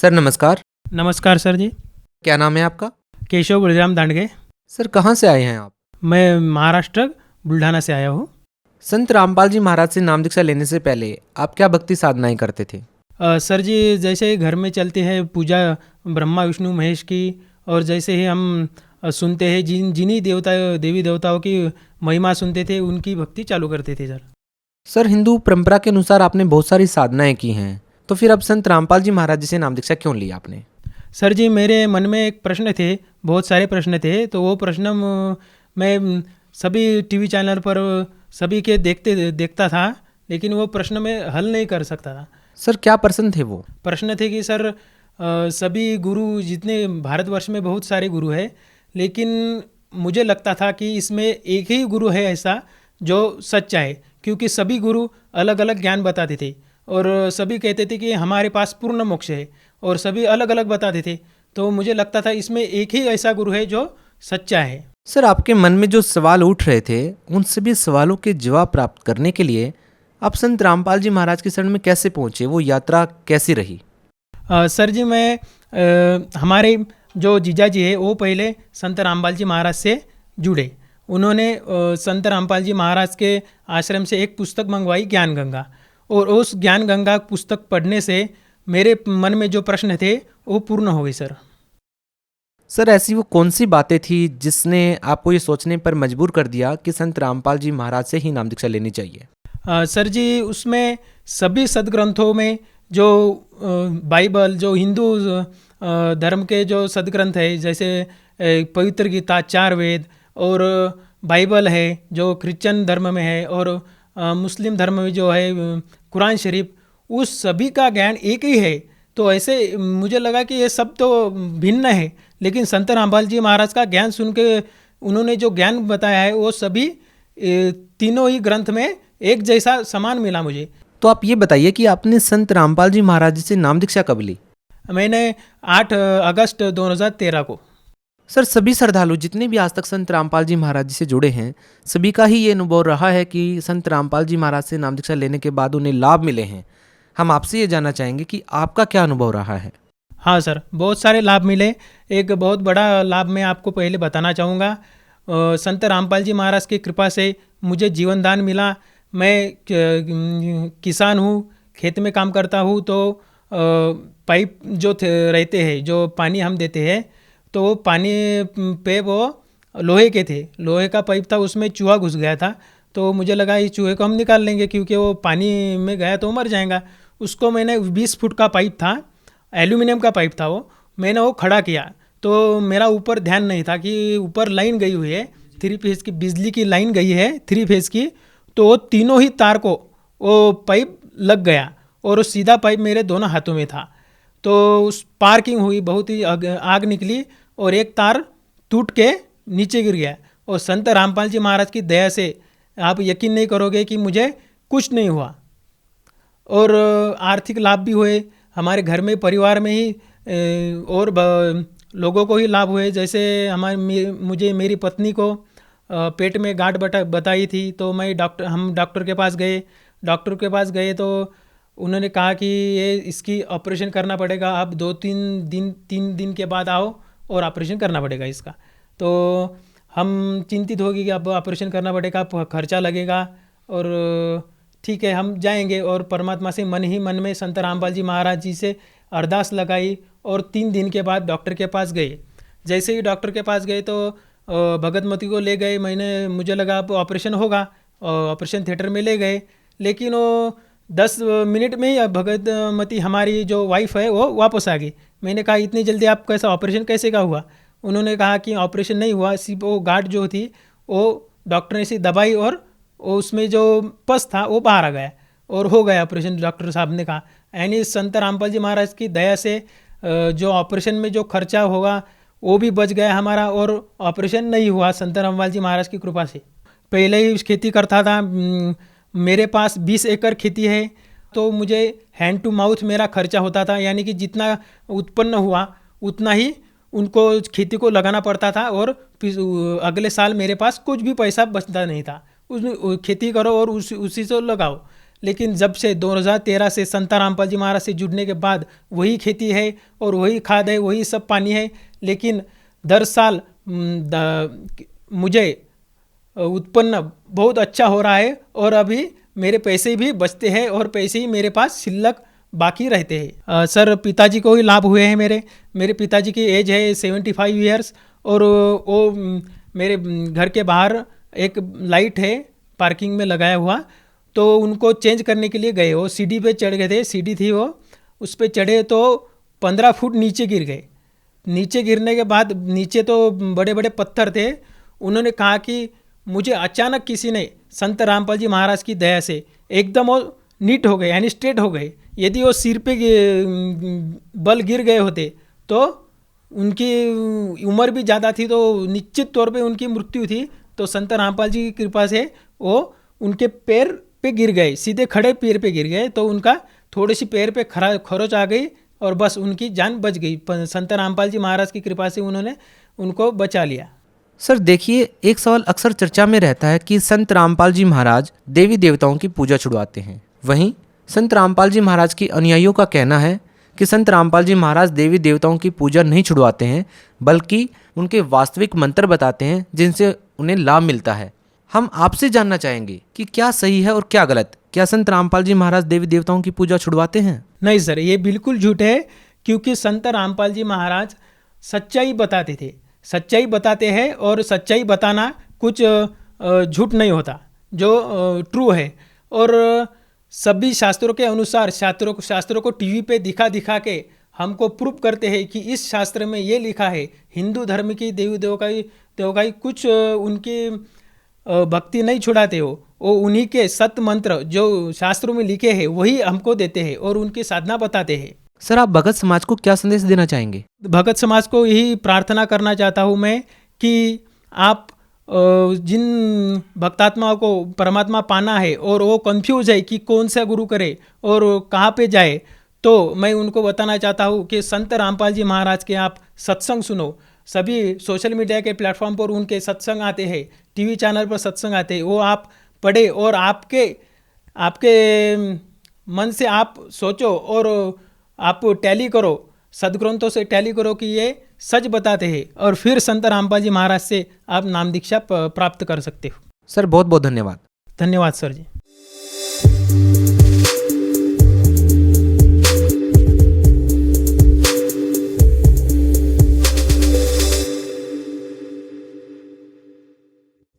Sir नमस्कार। नमस्कार sir जी। क्या नाम है आपका? केशव बलराम दांडगे। सर कहाँ से आए हैं आप? मैं महाराष्ट्र बुल्ढाना से आया हूँ। संत रामपाल जी महाराज से नाम दीक्षा लेने से पहले आप क्या भक्ति साधनाएं करते थे? सर जी, जैसे ही घर में चलती है पूजा ब्रह्मा विष्णु महेश की, और जैसे ही हम सुनते हैं जिन्हीं देवी देवताओं की महिमा सुनते थे, उनकी भक्ति चालू करते थे सर। सर हिंदू परंपरा के अनुसार आपने बहुत सारी साधनाएं की हैं, तो फिर अब संत रामपाल जी महाराज जी से नाम दीक्षा क्यों ली आपने? सर जी, मेरे मन में एक प्रश्न थे, बहुत सारे प्रश्न थे, तो वो प्रश्न मैं सभी टीवी चैनल पर सभी के देखता था, लेकिन वो प्रश्न मैं हल नहीं कर सकता था। सर क्या प्रश्न थे वो? प्रश्न थे कि सर सभी गुरु जितने भारतवर्ष में बहुत सारे गुरु हैं, लेकिन मुझे लगता था कि इसमें एक ही गुरु है ऐसा जो सच्चा है, क्योंकि सभी गुरु अलग अलग ज्ञान बताते थे और सभी कहते थे कि हमारे पास पूर्ण मोक्ष है, और सभी अलग अलग बताते थे। तो मुझे लगता था इसमें एक ही ऐसा गुरु है जो सच्चा है। सर आपके मन में जो सवाल उठ रहे थे उन सभी सवालों के जवाब प्राप्त करने के लिए आप संत रामपाल जी महाराज के शरण में कैसे पहुंचे? वो यात्रा कैसी रही? सर जी, मैं हमारे जो जीजा जी है वो पहले संत रामपाल जी महाराज से जुड़े। उन्होंने संत रामपाल जी महाराज के आश्रम से एक पुस्तक मंगवाई, ज्ञान गंगा, और उस ज्ञान गंगा पुस्तक पढ़ने से मेरे मन में जो प्रश्न थे वो पूर्ण हो गए सर। सर ऐसी वो कौन सी बातें थी जिसने आपको ये सोचने पर मजबूर कर दिया कि संत रामपाल जी महाराज से ही नाम दीक्षा लेनी चाहिए? सर जी, उसमें सभी सदग्रंथों में जो बाइबल, जो हिंदू धर्म के जो सदग्रंथ है, जैसे पवित्र गीता, चार वेद, और बाइबल है जो क्रिश्चियन धर्म में है, और मुस्लिम धर्म में जो है कुरान शरीफ, उस सभी का ज्ञान एक ही है। तो ऐसे मुझे लगा कि ये सब तो भिन्न है, लेकिन संत रामपाल जी महाराज का ज्ञान सुन के उन्होंने जो ज्ञान बताया है वो सभी तीनों ही ग्रंथ में एक जैसा समान मिला मुझे। तो आप ये बताइए कि आपने संत रामपाल जी महाराज जी से नाम दीक्षा कब ली? मैंने 8 अगस्त 2013 को। सर सभी श्रद्धालु जितने भी आज तक संत रामपाल जी महाराज जी से जुड़े हैं, सभी का ही ये अनुभव रहा है कि संत रामपाल जी महाराज से नाम दीक्षा लेने के बाद उन्हें लाभ मिले हैं। हम आपसे ये जानना चाहेंगे कि आपका क्या अनुभव रहा है? हाँ सर, बहुत सारे लाभ मिले। एक बहुत बड़ा लाभ मैं आपको पहले बताना चाहूँगा। संत रामपाल जी महाराज की कृपा से मुझे जीवन दान मिला। मैं किसान हूँ, खेत में काम करता हूँ, तो पाइप जो रहते हैं, जो पानी हम देते हैं, तो वो पानी पे वो लोहे के थे, लोहे का पाइप था, उसमें चूहा घुस गया था। तो मुझे लगा इस चूहे को हम निकाल लेंगे, क्योंकि वो पानी में गया तो मर जाएगा। उसको मैंने 20 फुट का पाइप था, एल्यूमिनियम का पाइप था वो, मैंने वो खड़ा किया। तो मेरा ऊपर ध्यान नहीं था कि ऊपर लाइन गई हुई है, 3 फेज़ की बिजली की लाइन गई है, 3 फेज़ की। तो वो तीनों ही तार को वो पाइप लग गया, और वो सीधा पाइप मेरे दोनों हाथों में था। तो उस पार्किंग हुई, बहुत ही आग निकली, और एक तार टूट के नीचे गिर गया। और संत रामपाल जी महाराज की दया से आप यकीन नहीं करोगे कि मुझे कुछ नहीं हुआ। और आर्थिक लाभ भी हुए हमारे घर में, परिवार में ही, और लोगों को ही लाभ हुए। जैसे मुझे मेरी पत्नी को पेट में गांठ बताई थी, तो हम डॉक्टर के पास गए। डॉक्टर के पास गए तो उन्होंने कहा कि ये इसकी ऑपरेशन करना पड़ेगा, आप 3 दिन के बाद आओ और ऑपरेशन करना पड़ेगा इसका। तो हम चिंतित हो गए कि अब ऑपरेशन करना पड़ेगा, खर्चा लगेगा, और ठीक है हम जाएंगे। और परमात्मा से मन ही मन में संत रामपाल जी महाराज जी से अरदास लगाई, और 3 दिन के बाद डॉक्टर के पास गए। जैसे ही डॉक्टर के पास गए तो भगतमती को ले गए। मुझे लगा अब ऑपरेशन होगा, ऑपरेशन थिएटर में ले गए, लेकिन वो 10 मिनट में ही भगतमती हमारी जो वाइफ है वो वापस आ गई। मैंने कहा इतनी जल्दी आप कैसा ऑपरेशन कैसे का हुआ? उन्होंने कहा कि ऑपरेशन नहीं हुआ, सिर्फ वो गांठ जो थी वो डॉक्टर ने सी दबाई, और उसमें जो पस था वो बाहर आ गया, और हो गया ऑपरेशन, डॉक्टर साहब ने कहा। यानी संत रामपाल जी महाराज की दया से जो ऑपरेशन में जो खर्चा होगा वो भी बच गया हमारा, और ऑपरेशन नहीं हुआ संत रामपाल जी महाराज की कृपा से। पहले ही खेती करता था, मेरे पास 20 एकड़ खेती है, तो मुझे हैंड टू माउथ मेरा खर्चा होता था, यानी कि जितना उत्पन्न हुआ उतना ही उनको खेती को लगाना पड़ता था, और अगले साल मेरे पास कुछ भी पैसा बचता नहीं था। उस खेती करो और उसी से लगाओ। लेकिन जब से 2013 से संत रामपाल जी महाराज से जुड़ने के बाद वही खेती है और वही खाद है, वही सब पानी है, लेकिन दर साल मुझे उत्पन्न बहुत अच्छा हो रहा है और अभी मेरे पैसे भी बचते हैं और पैसे ही मेरे पास शिल्लक बाकी रहते हैं। सर, पिताजी को ही लाभ हुए हैं। मेरे पिताजी की एज है 75 ईयर्स और वो मेरे घर के बाहर एक लाइट है पार्किंग में लगाया हुआ, तो उनको चेंज करने के लिए गए। वो सीढ़ी पे चढ़ गए थे, सीढ़ी थी वो, उस पर चढ़े तो 15 फुट नीचे गिर गए। नीचे गिरने के बाद नीचे तो बड़े बड़े पत्थर थे। उन्होंने कहा कि मुझे अचानक किसी ने संत रामपाल जी महाराज की दया से एकदम वो नीट हो गए, यानी स्ट्रेट हो गए। यदि वो सिर पे बल गिर गए होते तो उनकी उम्र भी ज़्यादा थी, तो निश्चित तौर पे उनकी मृत्यु थी। तो संत रामपाल जी की कृपा से वो उनके पैर पे गिर गए, सीधे खड़े पैर पे गिर गए, तो उनका थोड़ी सी पैर पे खरोच आ गई और बस उनकी जान बच गई। संत रामपाल जी महाराज की कृपा से उन्होंने उनको बचा लिया। सर देखिए, एक सवाल अक्सर चर्चा में रहता है कि संत रामपाल जी महाराज देवी देवताओं की पूजा छुड़वाते हैं। वहीं संत रामपाल जी महाराज के अनुयायियों का कहना है कि संत रामपाल जी महाराज देवी देवताओं की पूजा नहीं छुड़वाते हैं, बल्कि उनके वास्तविक मंत्र बताते हैं जिनसे उन्हें लाभ मिलता है। हम आपसे जानना चाहेंगे कि क्या सही है और क्या गलत। क्या संत रामपाल जी महाराज देवी देवताओं की पूजा छुड़वाते हैं? नहीं सर, ये बिल्कुल झूठ है, क्योंकि संत रामपाल जी महाराज सच्चाई बताते थे, सच्चाई बताते हैं, और सच्चाई बताना कुछ झूठ नहीं होता, जो ट्रू है। और सभी शास्त्रों के अनुसार शास्त्रों को टीवी पे दिखा दिखा के हमको प्रूव करते हैं कि इस शास्त्र में ये लिखा है। हिंदू धर्म की देवी देवकाई कुछ उनकी भक्ति नहीं छुड़ाते हो, वो उन्हीं के सत मंत्र जो शास्त्रों में लिखे हैं वही हमको देते हैं और उनकी साधना बताते हैं। सर, आप भगत समाज को क्या संदेश देना चाहेंगे? भगत समाज को यही प्रार्थना करना चाहता हूँ मैं कि आप जिन भक्तात्माओं को परमात्मा पाना है और वो कंफ्यूज है कि कौन सा गुरु करे और कहाँ पे जाए, तो मैं उनको बताना चाहता हूँ कि संत रामपाल जी महाराज के आप सत्संग सुनो। सभी सोशल मीडिया के प्लेटफॉर्म पर उनके सत्संग आते हैं, टीवी चैनल पर सत्संग आते हैं, वो आप पढ़े और आपके मन से आप सोचो और आप टैली करो, सदग्रंथों से टैली करो कि ये सच बताते हैं, और फिर संत रामपाल जी महाराज से आप नाम दीक्षा प्राप्त कर सकते हो। सर बहुत बहुत धन्यवाद। धन्यवाद सर जी।